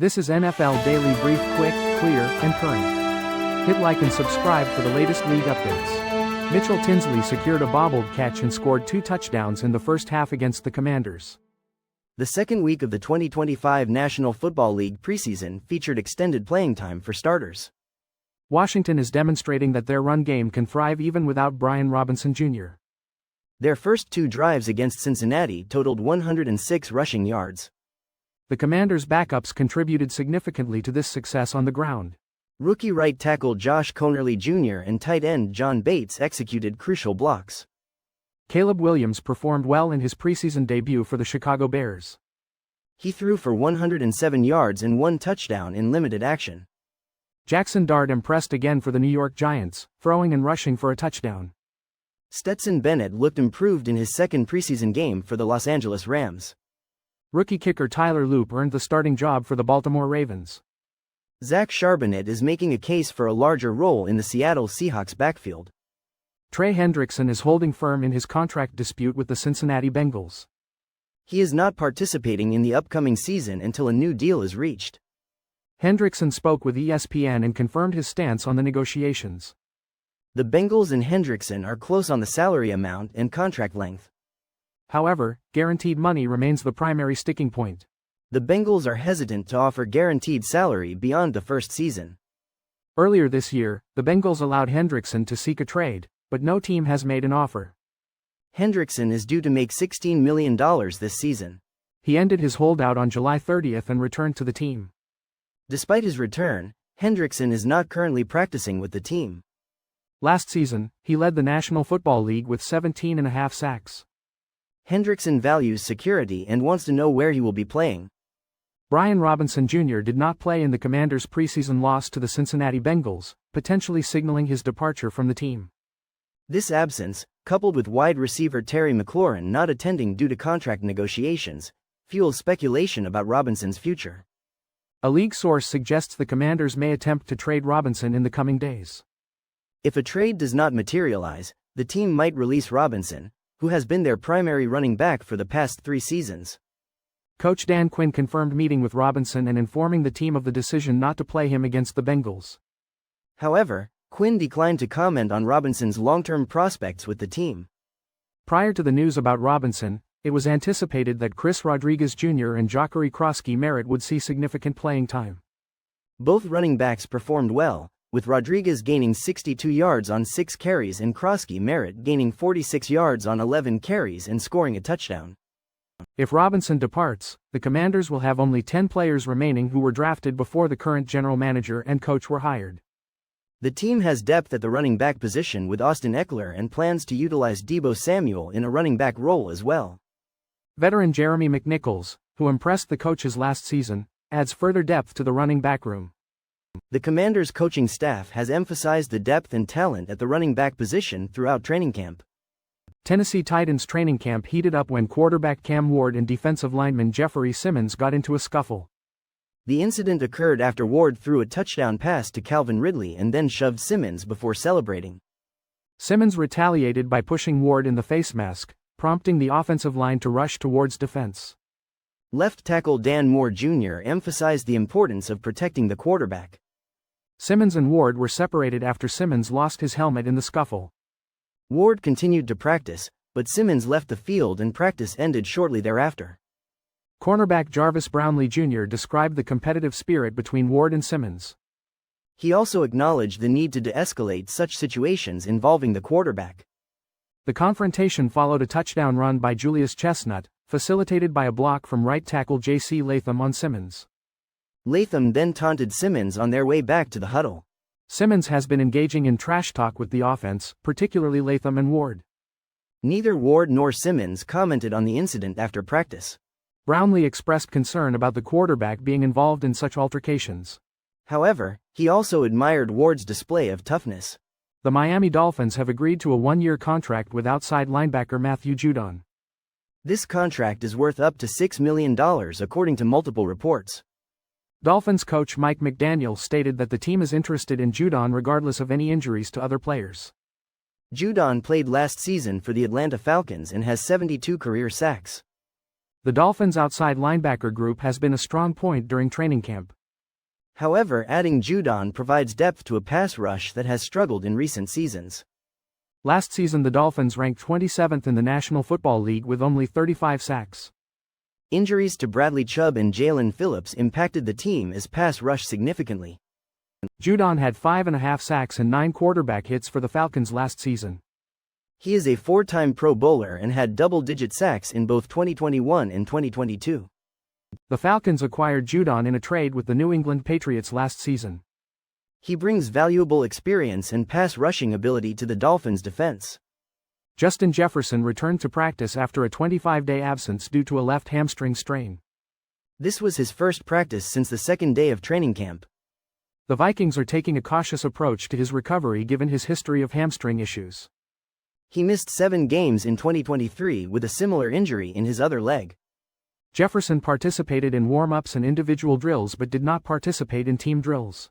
This is NFL Daily Brief, quick, clear, and current. Hit like and subscribe for the latest league updates. Mitchell Tinsley secured a bobbled catch and scored 2 touchdowns in the first half against the Commanders. The second week of the 2025 National Football League preseason featured extended playing time for starters. Washington is demonstrating that their run game can thrive even without Brian Robinson Jr. Their first 2 drives against Cincinnati totaled 106 rushing yards. The Commanders' backups contributed significantly to this success on the ground. Rookie right tackle Josh Conerly Jr. and tight end John Bates executed crucial blocks. Caleb Williams performed well in his preseason debut for the Chicago Bears. He threw for 107 yards and 1 touchdown in limited action. Jackson Dart impressed again for the New York Giants, throwing and rushing for a touchdown. Stetson Bennett looked improved in his second preseason game for the Los Angeles Rams. Rookie kicker Tyler Loop earned the starting job for the Baltimore Ravens. Zach Charbonnet is making a case for a larger role in the Seattle Seahawks backfield. Trey Hendrickson is holding firm in his contract dispute with the Cincinnati Bengals. He is not participating in the upcoming season until a new deal is reached. Hendrickson spoke with ESPN and confirmed his stance on the negotiations. The Bengals and Hendrickson are close on the salary amount and contract length. However, guaranteed money remains the primary sticking point. The Bengals are hesitant to offer guaranteed salary beyond the first season. Earlier this year, the Bengals allowed Hendrickson to seek a trade, but no team has made an offer. Hendrickson is due to make $16 million this season. He ended his holdout on July 30th and returned to the team. Despite his return, Hendrickson is not currently practicing with the team. Last season, he led the National Football League with 17.5 sacks. Hendrickson values security and wants to know where he will be playing. Brian Robinson Jr. did not play in the Commanders' preseason loss to the Cincinnati Bengals, potentially signaling his departure from the team. This absence, coupled with wide receiver Terry McLaurin not attending due to contract negotiations, fuels speculation about Robinson's future. A league source suggests the Commanders may attempt to trade Robinson in the coming days. If a trade does not materialize, the team might release Robinson, who has been their primary running back for the past 3 seasons. Coach Dan Quinn confirmed meeting with Robinson and informing the team of the decision not to play him against the Bengals. However, Quinn declined to comment on Robinson's long-term prospects with the team. Prior to the news about Robinson, it was anticipated that Chris Rodriguez Jr. and Jacare Krosky-Merritt would see significant playing time. Both running backs performed well, with Rodriguez gaining 62 yards on 6 carries and Krosky-Merritt gaining 46 yards on 11 carries and scoring a touchdown. If Robinson departs, the Commanders will have only 10 players remaining who were drafted before the current general manager and coach were hired. The team has depth at the running back position with Austin Eckler and plans to utilize Deebo Samuel in a running back role as well. Veteran Jeremy McNichols, who impressed the coaches last season, adds further depth to the running back room. The Commanders' coaching staff has emphasized the depth and talent at the running back position throughout training camp. Tennessee Titans training camp heated up when quarterback Cam Ward and defensive lineman Jeffrey Simmons got into a scuffle. The incident occurred after Ward threw a touchdown pass to Calvin Ridley and then shoved Simmons before celebrating. Simmons retaliated by pushing Ward in the face mask, prompting the offensive line to rush towards defense. Left tackle Dan Moore Jr. emphasized the importance of protecting the quarterback. Simmons and Ward were separated after Simmons lost his helmet in the scuffle. Ward continued to practice, but Simmons left the field and practice ended shortly thereafter. Cornerback Jarvis Brownlee Jr. described the competitive spirit between Ward and Simmons. He also acknowledged the need to de-escalate such situations involving the quarterback. The confrontation followed a touchdown run by Julius Chestnut, facilitated by a block from right tackle J.C. Latham on Simmons. Latham then taunted Simmons on their way back to the huddle. Simmons has been engaging in trash talk with the offense, particularly Latham and Ward. Neither Ward nor Simmons commented on the incident after practice. Brownlee expressed concern about the quarterback being involved in such altercations. However, he also admired Ward's display of toughness. The Miami Dolphins have agreed to a 1-year contract with outside linebacker Matthew Judon. This contract is worth up to $6 million according to multiple reports. Dolphins coach Mike McDaniel stated that the team is interested in Judon regardless of any injuries to other players. Judon played last season for the Atlanta Falcons and has 72 career sacks. The Dolphins' outside linebacker group has been a strong point during training camp. However, adding Judon provides depth to a pass rush that has struggled in recent seasons. Last season the Dolphins ranked 27th in the National Football League with only 35 sacks. Injuries to Bradley Chubb and Jalen Phillips impacted the team's pass rush significantly. Judon had 5.5 sacks and 9 quarterback hits for the Falcons last season. He is a 4-time Pro Bowler and had double-digit sacks in both 2021 and 2022. The Falcons acquired Judon in a trade with the New England Patriots last season. He brings valuable experience and pass rushing ability to the Dolphins' defense. Justin Jefferson returned to practice after a 25-day absence due to a left hamstring strain. This was his first practice since the second day of training camp. The Vikings are taking a cautious approach to his recovery given his history of hamstring issues. He missed 7 games in 2023 with a similar injury in his other leg. Jefferson participated in warm-ups and individual drills but did not participate in team drills.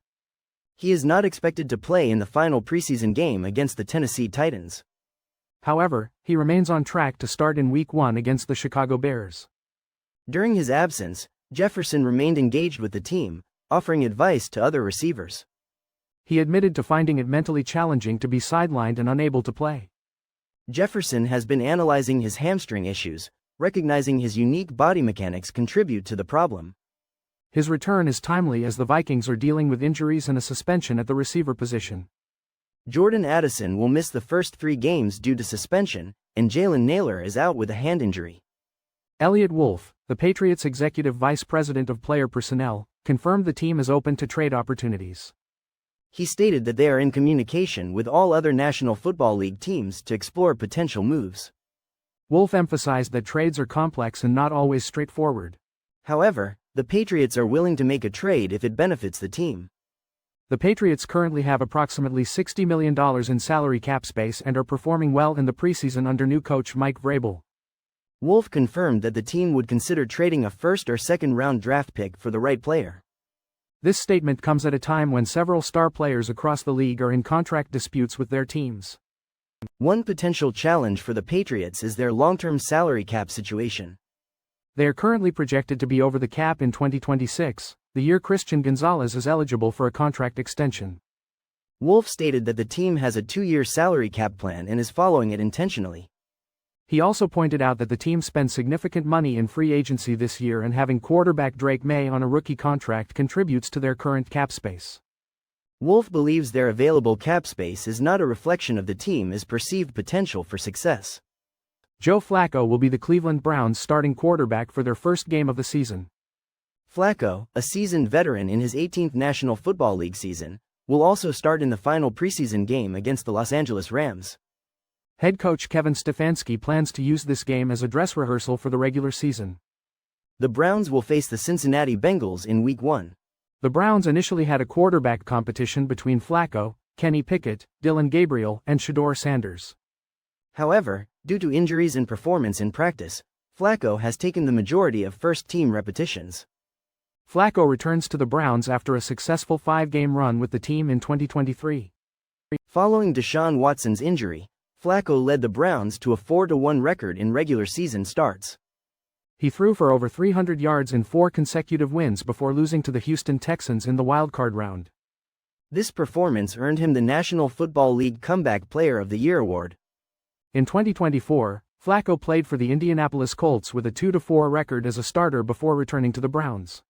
He is not expected to play in the final preseason game against the Tennessee Titans. However, he remains on track to start in Week 1 against the Chicago Bears. During his absence, Jefferson remained engaged with the team, offering advice to other receivers. He admitted to finding it mentally challenging to be sidelined and unable to play. Jefferson has been analyzing his hamstring issues, recognizing his unique body mechanics contribute to the problem. His return is timely as the Vikings are dealing with injuries and a suspension at the receiver position. Jordan Addison will miss the first 3 games due to suspension, and Jalen Nailor is out with a hand injury. Elliott Wolf, the Patriots' executive vice president of player personnel, confirmed the team is open to trade opportunities. He stated that they are in communication with all other National Football League teams to explore potential moves. Wolf emphasized that trades are complex and not always straightforward. However, the Patriots are willing to make a trade if it benefits the team. The Patriots currently have approximately $60 million in salary cap space and are performing well in the preseason under new coach Mike Vrabel. Wolf confirmed that the team would consider trading a first- or second-round draft pick for the right player. This statement comes at a time when several star players across the league are in contract disputes with their teams. One potential challenge for the Patriots is their long-term salary cap situation. They are currently projected to be over the cap in 2026, the year Christian Gonzalez is eligible for a contract extension. Wolf stated that the team has a 2-year salary cap plan and is following it intentionally. He also pointed out that the team spent significant money in free agency this year and having quarterback Drake May on a rookie contract contributes to their current cap space. Wolf believes their available cap space is not a reflection of the team's perceived potential for success. Joe Flacco will be the Cleveland Browns' starting quarterback for their first game of the season. Flacco, a seasoned veteran in his 18th National Football League season, will also start in the final preseason game against the Los Angeles Rams. Head coach Kevin Stefanski plans to use this game as a dress rehearsal for the regular season. The Browns will face the Cincinnati Bengals in Week 1. The Browns initially had a quarterback competition between Flacco, Kenny Pickett, Dylan Gabriel, and Shedeur Sanders. However, due to injuries and performance in practice, Flacco has taken the majority of first-team repetitions. Flacco returns to the Browns after a successful 5-game run with the team in 2023. Following Deshaun Watson's injury, Flacco led the Browns to a 4-1 record in regular season starts. He threw for over 300 yards in 4 consecutive wins before losing to the Houston Texans in the wildcard round. This performance earned him the National Football League Comeback Player of the Year award. In 2024, Flacco played for the Indianapolis Colts with a 2-4 record as a starter before returning to the Browns.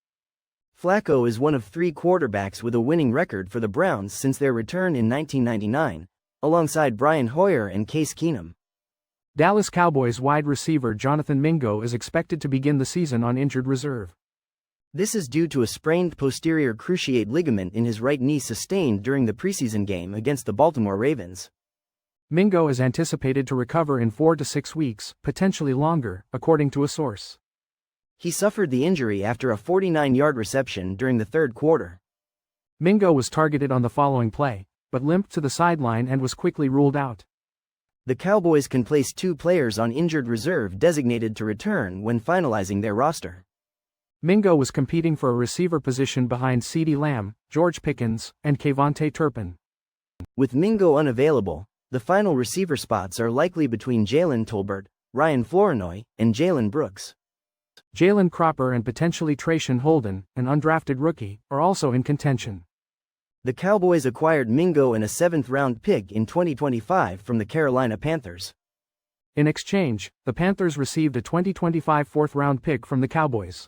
Flacco is one of 3 quarterbacks with a winning record for the Browns since their return in 1999, alongside Brian Hoyer and Case Keenum. Dallas Cowboys wide receiver Jonathan Mingo is expected to begin the season on injured reserve. This is due to a sprained posterior cruciate ligament in his right knee sustained during the preseason game against the Baltimore Ravens. Mingo is anticipated to recover in 4 to 6 weeks, potentially longer, according to a source. He suffered the injury after a 49-yard reception during the third quarter. Mingo was targeted on the following play, but limped to the sideline and was quickly ruled out. The Cowboys can place 2 players on injured reserve designated to return when finalizing their roster. Mingo was competing for a receiver position behind CeeDee Lamb, George Pickens, and Kayvonte Turpin. With Mingo unavailable, the final receiver spots are likely between Jalen Tolbert, Ryan Flournoy, and Jalen Brooks. Jalen Cropper and potentially Trayshawn Holden, an undrafted rookie, are also in contention. The Cowboys acquired Mingo and a 7th-round pick in 2025 from the Carolina Panthers. In exchange, the Panthers received a 2025 4th-round pick from the Cowboys.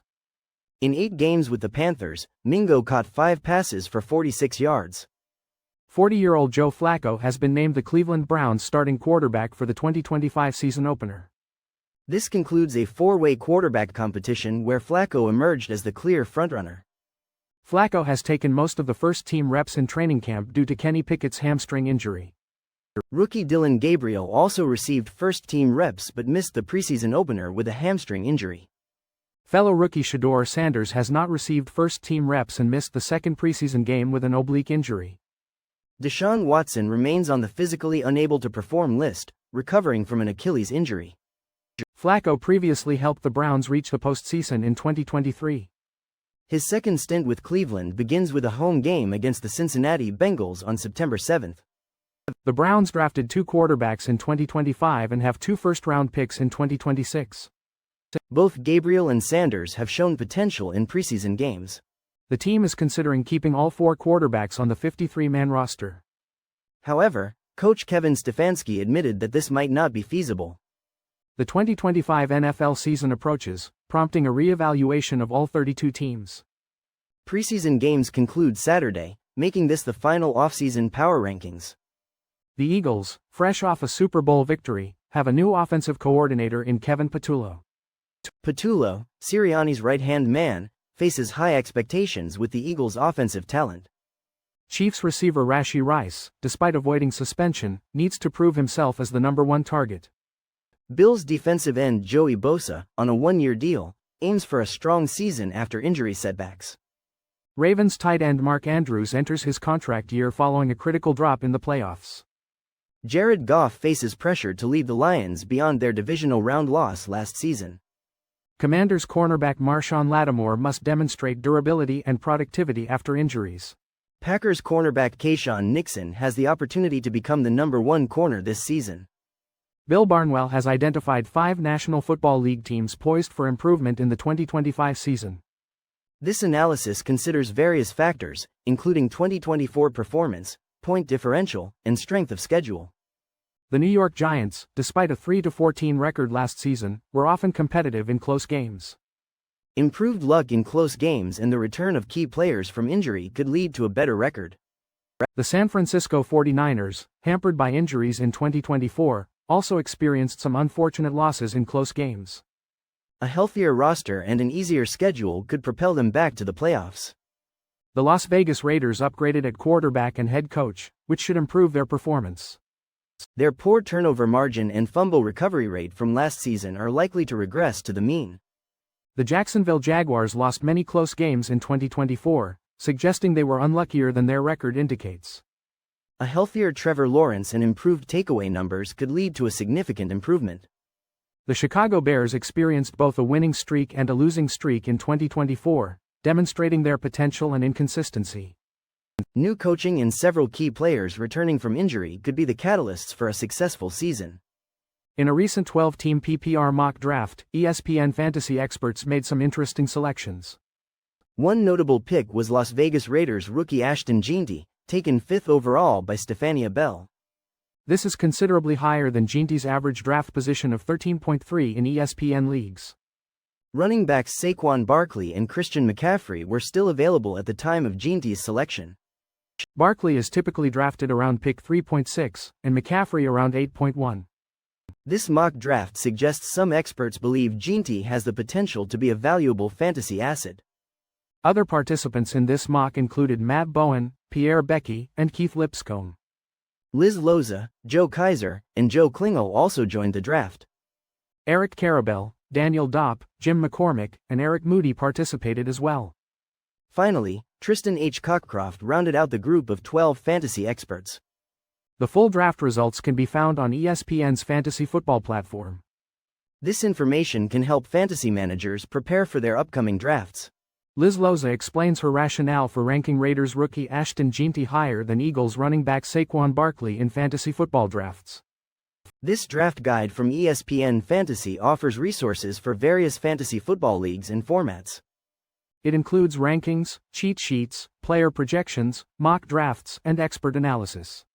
In 8 games with the Panthers, Mingo caught 5 passes for 46 yards. 40-year-old Joe Flacco has been named the Cleveland Browns starting quarterback for the 2025 season opener. This concludes a 4-way quarterback competition where Flacco emerged as the clear frontrunner. Flacco has taken most of the first-team reps in training camp due to Kenny Pickett's hamstring injury. Rookie Dillon Gabriel also received first-team reps but missed the preseason opener with a hamstring injury. Fellow rookie Shedeur Sanders has not received first-team reps and missed the second preseason game with an oblique injury. Deshaun Watson remains on the physically unable to perform list, recovering from an Achilles injury. Flacco previously helped the Browns reach the postseason in 2023. His second stint with Cleveland begins with a home game against the Cincinnati Bengals on September 7. The Browns drafted 2 quarterbacks in 2025 and have 2 first-round picks in 2026. Both Gabriel and Sanders have shown potential in preseason games. The team is considering keeping all 4 quarterbacks on the 53-man roster. However, coach Kevin Stefanski admitted that this might not be feasible. The 2025 NFL season approaches, prompting a re-evaluation of all 32 teams. Preseason games conclude Saturday, making this the final offseason power rankings. The Eagles, fresh off a Super Bowl victory, have a new offensive coordinator in Kevin Patullo. Patullo, Sirianni's right-hand man, faces high expectations with the Eagles' offensive talent. Chiefs receiver Rashee Rice, despite avoiding suspension, needs to prove himself as the number 1 target. Bills defensive end Joey Bosa, on a 1-year deal, aims for a strong season after injury setbacks. Ravens tight end Mark Andrews enters his contract year following a critical drop in the playoffs. Jared Goff faces pressure to lead the Lions beyond their divisional round loss last season. Commanders cornerback Marshawn Lattimore must demonstrate durability and productivity after injuries. Packers cornerback Kayshawn Nixon has the opportunity to become the number 1 corner this season. Bill Barnwell has identified 5 National Football League teams poised for improvement in the 2025 season. This analysis considers various factors, including 2024 performance, point differential, and strength of schedule. The New York Giants, despite a 3-14 record last season, were often competitive in close games. Improved luck in close games and the return of key players from injury could lead to a better record. The San Francisco 49ers, hampered by injuries in 2024, also experienced some unfortunate losses in close games. A healthier roster and an easier schedule could propel them back to the playoffs. The Las Vegas Raiders upgraded at quarterback and head coach, which should improve their performance. Their poor turnover margin and fumble recovery rate from last season are likely to regress to the mean. The Jacksonville Jaguars lost many close games in 2024, suggesting they were unluckier than their record indicates. A healthier Trevor Lawrence and improved takeaway numbers could lead to a significant improvement. The Chicago Bears experienced both a winning streak and a losing streak in 2024, demonstrating their potential and inconsistency. New coaching and several key players returning from injury could be the catalysts for a successful season. In a recent 12-team PPR mock draft, ESPN fantasy experts made some interesting selections. One notable pick was Las Vegas Raiders rookie Ashton Jeanty, taken 5th overall by Stephania Bell. This is considerably higher than Jeanty's average draft position of 13.3 in ESPN leagues. Running backs Saquon Barkley and Christian McCaffrey were still available at the time of Jeanty's selection. Barkley is typically drafted around pick 3.6, and McCaffrey around 8.1. This mock draft suggests some experts believe Jeanty has the potential to be a valuable fantasy asset. Other participants in this mock included Matt Bowen, Pierre Becky, and Keith Lipscomb. Liz Loza, Joe Kaiser, and Joe Klingel also joined the draft. Eric Carabell, Daniel Dopp, Jim McCormick, and Eric Moody participated as well. Finally, Tristan H. Cockcroft rounded out the group of 12 fantasy experts. The full draft results can be found on ESPN's fantasy football platform. This information can help fantasy managers prepare for their upcoming drafts. Liz Loza explains her rationale for ranking Raiders rookie Ashton Jeanty higher than Eagles running back Saquon Barkley in fantasy football drafts. This draft guide from ESPN Fantasy offers resources for various fantasy football leagues and formats. It includes rankings, cheat sheets, player projections, mock drafts, and expert analysis.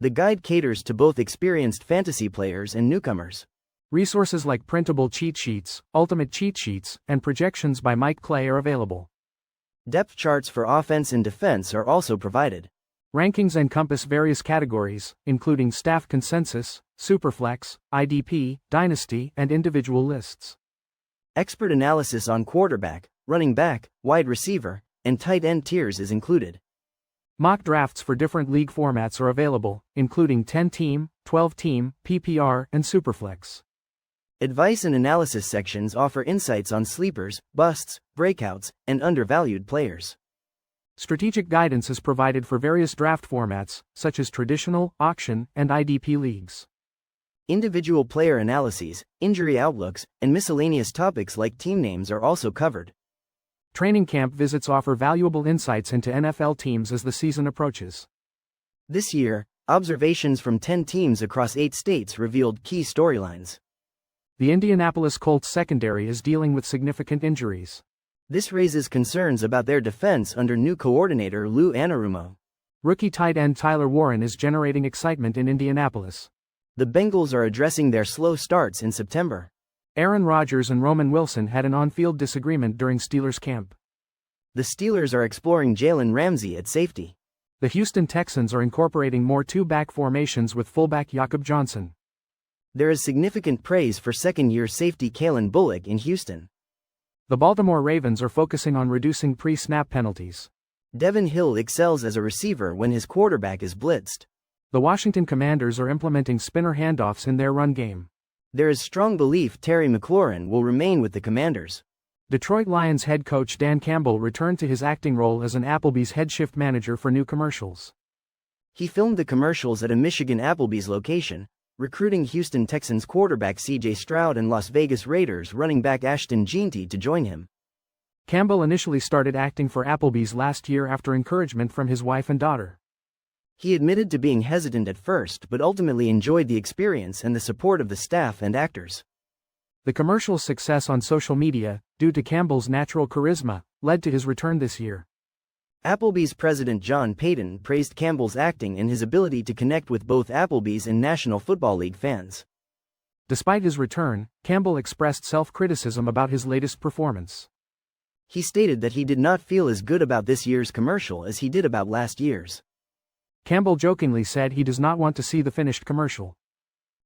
The guide caters to both experienced fantasy players and newcomers. Resources like printable cheat sheets, ultimate cheat sheets, and projections by Mike Clay are available. Depth charts for offense and defense are also provided. Rankings encompass various categories, including staff consensus, superflex, IDP, dynasty, and individual lists. Expert analysis on quarterback, running back, wide receiver, and tight end tiers is included. Mock drafts for different league formats are available, including 10-team, 12-team, PPR, and superflex. Advice and analysis sections offer insights on sleepers, busts, breakouts, and undervalued players. Strategic guidance is provided for various draft formats, such as traditional, auction, and IDP leagues. Individual player analyses, injury outlooks, and miscellaneous topics like team names are also covered. Training camp visits offer valuable insights into NFL teams as the season approaches. This year, observations from 10 teams across 8 states revealed key storylines. The Indianapolis Colts secondary is dealing with significant injuries. This raises concerns about their defense under new coordinator Lou Anarumo. Rookie tight end Tyler Warren is generating excitement in Indianapolis. The Bengals are addressing their slow starts in September. Aaron Rodgers and Roman Wilson had an on-field disagreement during Steelers camp. The Steelers are exploring Jalen Ramsey at safety. The Houston Texans are incorporating more two-back formations with fullback Jakob Johnson. There is significant praise for second-year safety Kalen Bullock in Houston. The Baltimore Ravens are focusing on reducing pre-snap penalties. Devin Hill excels as a receiver when his quarterback is blitzed. The Washington Commanders are implementing spinner handoffs in their run game. There is strong belief Terry McLaurin will remain with the Commanders. Detroit Lions head coach Dan Campbell returned to his acting role as an Applebee's head shift manager for new commercials. He filmed the commercials at a Michigan Applebee's location, recruiting Houston Texans quarterback C.J. Stroud and Las Vegas Raiders running back Ashton Jeanty to join him. Campbell initially started acting for Applebee's last year after encouragement from his wife and daughter. He admitted to being hesitant at first but ultimately enjoyed the experience and the support of the staff and actors. The commercial's success on social media, due to Campbell's natural charisma, led to his return this year. Applebee's president John Payton praised Campbell's acting and his ability to connect with both Applebee's and National Football League fans. Despite his return, Campbell expressed self-criticism about his latest performance. He stated that he did not feel as good about this year's commercial as he did about last year's. Campbell jokingly said he does not want to see the finished commercial.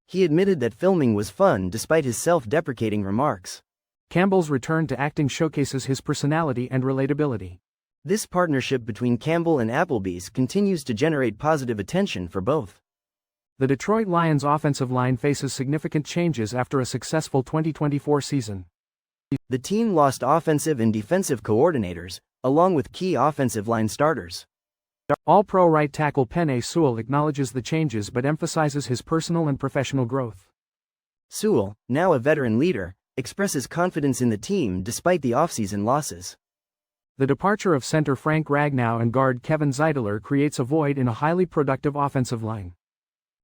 He admitted that filming was fun despite his self-deprecating remarks. Campbell's return to acting showcases his personality and relatability. This partnership between Campbell and Applebee's continues to generate positive attention for both. The Detroit Lions offensive line faces significant changes after a successful 2024 season. The team lost offensive and defensive coordinators, along with key offensive line starters. All-Pro right tackle Penei Sewell acknowledges the changes but emphasizes his personal and professional growth. Sewell, now a veteran leader, expresses confidence in the team despite the offseason losses. The departure of center Frank Ragnow and guard Kevin Zeidler creates a void in a highly productive offensive line.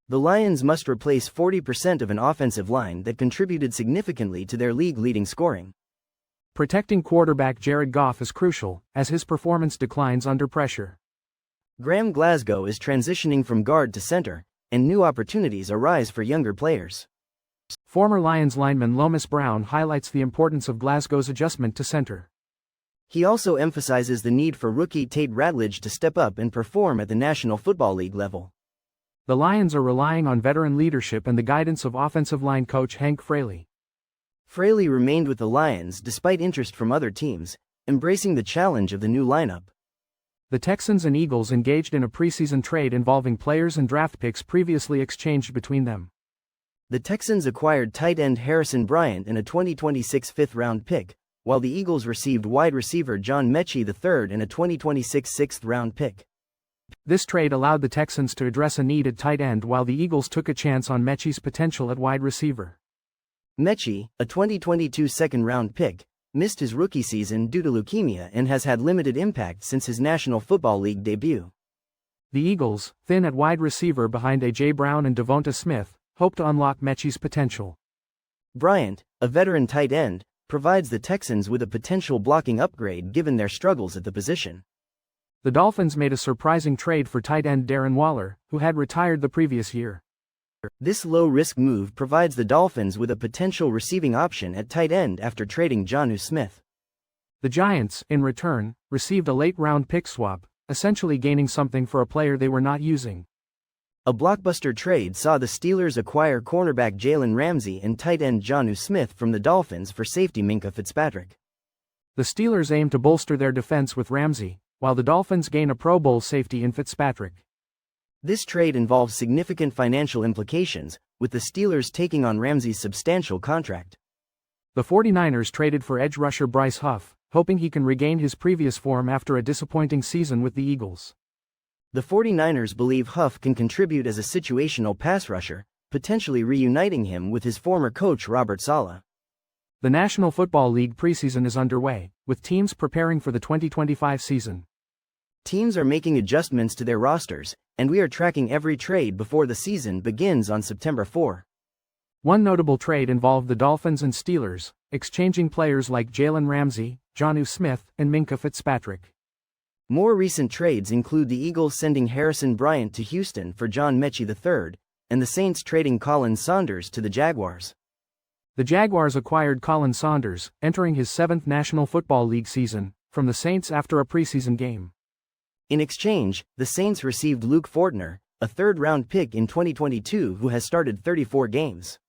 The Lions must replace 40% of an offensive line that contributed significantly to their league-leading scoring. Protecting quarterback Jared Goff is crucial, as his performance declines under pressure. Graham Glasgow is transitioning from guard to center, and new opportunities arise for younger players. Former Lions lineman Lomas Brown highlights the importance of Glasgow's adjustment to center. He also emphasizes the need for rookie Tate Ratledge to step up and perform at the National Football League level. The Lions are relying on veteran leadership and the guidance of offensive line coach Hank Fraley. Fraley remained with the Lions despite interest from other teams, embracing the challenge of the new lineup. The Texans and Eagles engaged in a preseason trade involving players and draft picks previously exchanged between them. The Texans acquired tight end Harrison Bryant and a 2026 fifth-round pick, while the Eagles received wide receiver John Mechie III and a 2026 sixth-round pick. This trade allowed the Texans to address a need at tight end while the Eagles took a chance on Mechie's potential at wide receiver. Mechie, a 2022 second-round pick, missed his rookie season due to leukemia and has had limited impact since his National Football League debut. The Eagles, thin at wide receiver behind A.J. Brown and Devonta Smith, hope to unlock Mechie's potential. Bryant, a veteran tight end, provides the Texans with a potential blocking upgrade given their struggles at the position. The Dolphins made a surprising trade for tight end Darren Waller, who had retired the previous year. This low-risk move provides the Dolphins with a potential receiving option at tight end after trading Jonnu Smith. The Giants, in return, received a late-round pick swap, essentially gaining something for a player they were not using. A blockbuster trade saw the Steelers acquire cornerback Jalen Ramsey and tight end Jonnu Smith from the Dolphins for safety Minkah Fitzpatrick. The Steelers aim to bolster their defense with Ramsey, while the Dolphins gain a Pro Bowl safety in Fitzpatrick. This trade involves significant financial implications, with the Steelers taking on Ramsey's substantial contract. The 49ers traded for edge rusher Bryce Huff, hoping he can regain his previous form after a disappointing season with the Eagles. The 49ers believe Huff can contribute as a situational pass rusher, potentially reuniting him with his former coach Robert Saleh. The National Football League preseason is underway, with teams preparing for the 2025 season. Teams are making adjustments to their rosters, and we are tracking every trade before the season begins on September 4. One notable trade involved the Dolphins and Steelers, exchanging players like Jalen Ramsey, Jonnu Smith, and Minkah Fitzpatrick. More recent trades include the Eagles sending Harrison Bryant to Houston for John Mechie III, and the Saints trading Colin Saunders to the Jaguars. The Jaguars acquired Colin Saunders, entering his 7th National Football League season, from the Saints after a preseason game. In exchange, the Saints received Luke Fortner, a third-round pick in 2022 who has started 34 games.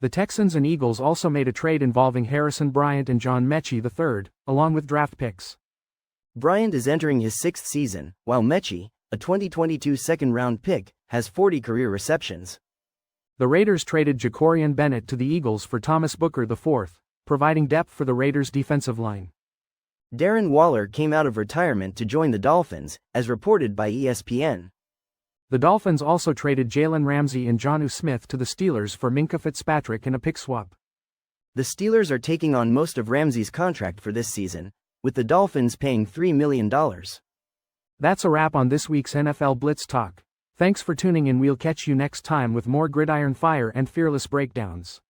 The Texans and Eagles also made a trade involving Harrison Bryant and John Mechie III, along with draft picks. Bryant is entering his 6th season, while Mechie, a 2022 second-round pick, has 40 career receptions. The Raiders traded Jacorian Bennett to the Eagles for Thomas Booker IV, providing depth for the Raiders' defensive line. Darren Waller came out of retirement to join the Dolphins, as reported by ESPN. The Dolphins also traded Jalen Ramsey and Jonnu Smith to the Steelers for Minkah Fitzpatrick in a pick swap. The Steelers are taking on most of Ramsey's contract for this season, with the Dolphins paying $3 million. That's a wrap on this week's NFL Blitz Talk. Thanks for tuning in. We'll catch you next time with more gridiron fire and fearless breakdowns.